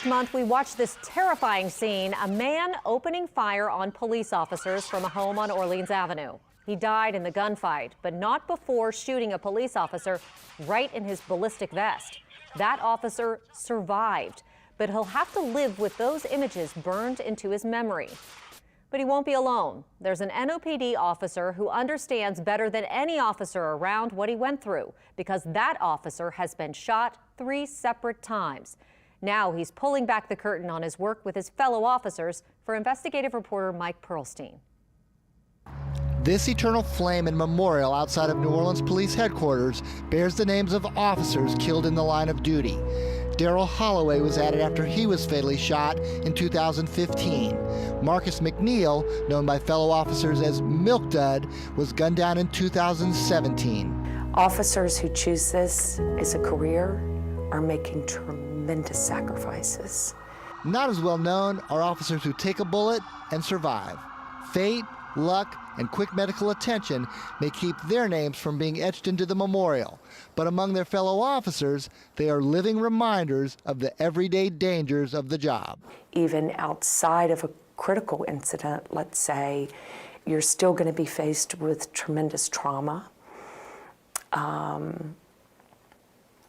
This month, we watched this terrifying scene, a man opening fire on police officers from a home on Orleans Avenue. He died in the gunfight, but not before shooting a police officer right in his ballistic vest. That officer survived, but he'll have to live with those images burned into his memory. But he won't be alone. There's an NOPD officer who understands better than any officer around what he went through, because that officer has been shot 3 separate times. Now he's pulling back the curtain on his work with his fellow officers. For investigative reporter Mike Perlstein. This eternal flame and memorial outside of New Orleans Police Headquarters bears the names of officers killed in the line of duty. Darrell Holloway was added after he was fatally shot in 2015. Marcus McNeil, known by fellow officers as Milk Dud, was gunned down in 2017. Officers who choose this as a career are making tremendous sacrifices. Not as well known are officers who take a bullet and survive. Fate, luck, and quick medical attention may keep their names from being etched into the memorial, but among their fellow officers, they are living reminders of the everyday dangers of the job. Even outside of a critical incident, let's say, you're still going to be faced with tremendous trauma,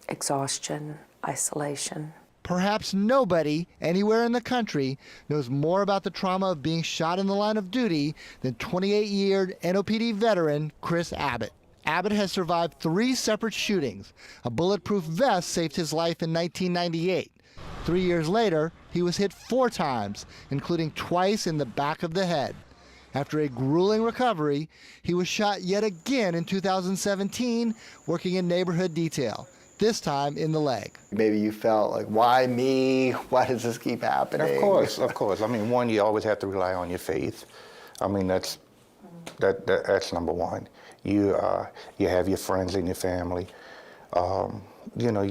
exhaustion, isolation. Perhaps nobody anywhere in the country knows more about the trauma of being shot in the line of duty than 28-year NOPD veteran Chris Abbott. Abbott has survived 3 separate shootings. A bulletproof vest saved his life in 1998. 3 years later, he was hit 4 times, including twice in the back of the head. After a grueling recovery, he was shot yet again in 2017, working in neighborhood detail, this time in the leg. Maybe you felt like, why me? Why does this keep happening? Of course. I mean, one, you always have to rely on your faith. I mean, that's number one. You have your friends and your family. You know,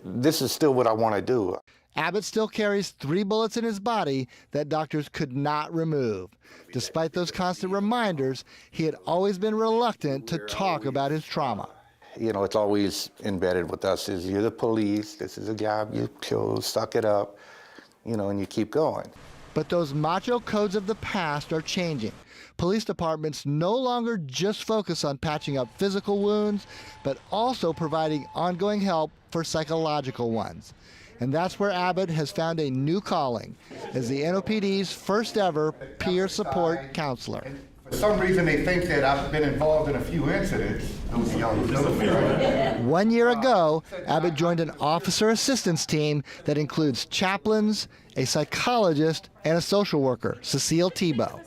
this is still what I want to do. Abbott still carries 3 bullets in his body that doctors could not remove. Despite those constant reminders, he had always been reluctant to talk about his trauma. You know, it's always embedded with us is you're the police, this is a job you chose, suck it up, you know, and you keep going. But those macho codes of the past are changing. Police departments no longer just focus on patching up physical wounds, but also providing ongoing help for psychological ones. And that's where Abbott has found a new calling as the NOPD's first ever peer support counselor. For some reason, they think that I've been involved in a few incidents. 1 year ago, Abbott joined an officer assistance team that includes chaplains, a psychologist, and a social worker, Cecile Thibault.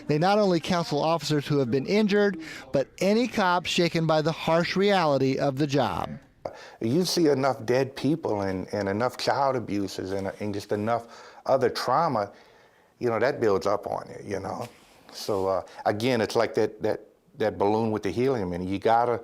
They not only counsel officers who have been injured, but any cop shaken by the harsh reality of the job. You see enough dead people and enough child abuses and just enough other trauma, you know, that builds up on you, you know. So again, it's like that balloon with the helium in it. You gotta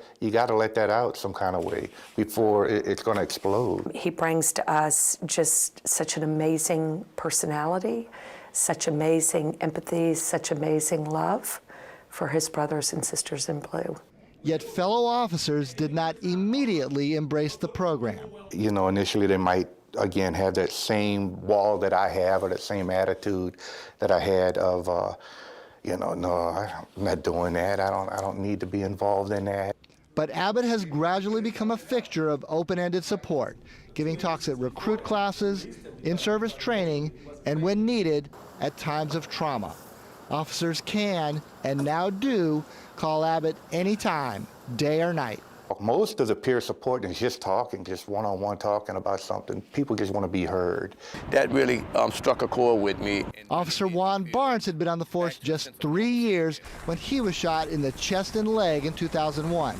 let that out some kind of way before it's gonna explode. He brings to us just such an amazing personality, such amazing empathy, such amazing love for his brothers and sisters in blue. Yet fellow officers did not immediately embrace the program. You know, initially they might, again, have that same wall that I have or that same attitude that I had of, you know, no, I'm not doing that. I don't need to be involved in that. But Abbott has gradually become a fixture of open-ended support, giving talks at recruit classes, in-service training, and when needed, at times of trauma. Officers can, and now do, call Abbott anytime, day or night. Most of the peer support is just talking, just one-on-one talking about something. People just want to be heard. That really struck a chord with me. Officer Juan Barnes had been on the force just 3 years when he was shot in the chest and leg in 2001,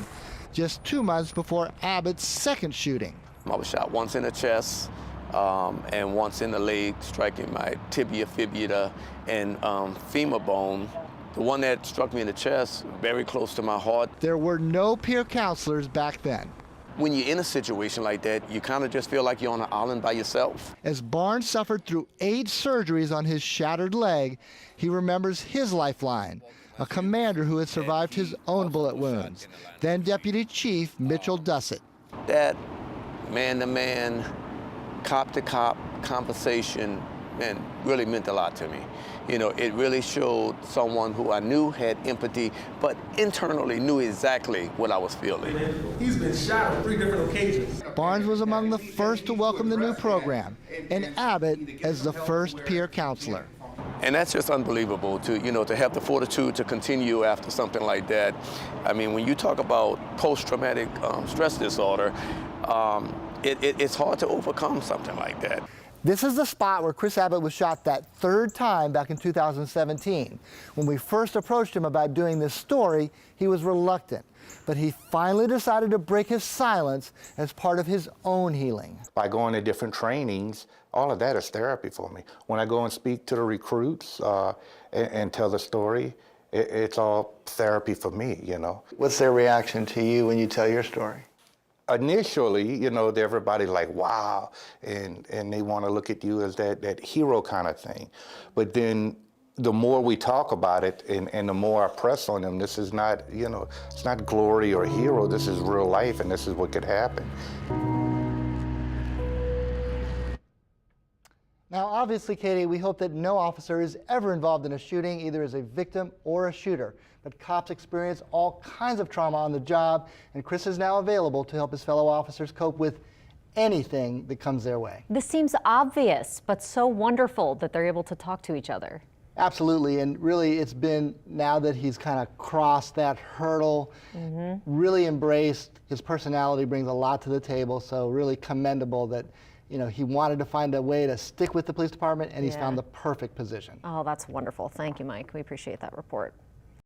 just 2 months before Abbott's second shooting. I was shot once in the chest and once in the leg, striking my tibia, fibula, and femur bone. The one that struck me in the chest, very close to my heart. There were no peer counselors back then. When you're in a situation like that, you kind of just feel like you're on an island by yourself. As Barnes suffered through 8 surgeries on his shattered leg, he remembers his lifeline, a commander who had survived his own bullet wounds, then Deputy Chief Mitchell Dussett. That man-to-man cop-to-cop conversation, and really meant a lot to me. You know, it really showed someone who I knew had empathy, but internally knew exactly what I was feeling. He's been shot on 3 different occasions. Barnes was among the first to welcome the new program, and Abbott as the first peer counselor. And that's just unbelievable to, you know, to have the fortitude to continue after something like that. I mean, when you talk about post-traumatic stress disorder, it's hard to overcome something like that. This is the spot where Chris Abbott was shot that 3rd time back in 2017. When we first approached him about doing this story, he was reluctant. But he finally decided to break his silence as part of his own healing. By going to different trainings, all of that is therapy for me. When I go and speak to the recruits and tell the story, it's all therapy for me, you know. What's their reaction to you when you tell your story? Initially, you know, everybody's like, wow, and they want to look at you as that hero kind of thing. But then the more we talk about it and the more I press on them, this is not, you know, it's not glory or hero, this is real life and this is what could happen. Now, obviously, Katie, we hope that no officer is ever involved in a shooting, either as a victim or a shooter. But cops experience all kinds of trauma on the job, and Chris is now available to help his fellow officers cope with anything that comes their way. This seems obvious, but so wonderful that they're able to talk to each other. Absolutely, and really it's been, now that he's kind of crossed that hurdle, really embraced, his personality brings a lot to the table, so really commendable that, you know, he wanted to find a way to stick with the police department, and he's found the perfect position. Oh, that's wonderful. Thank you, Mike. We appreciate that report.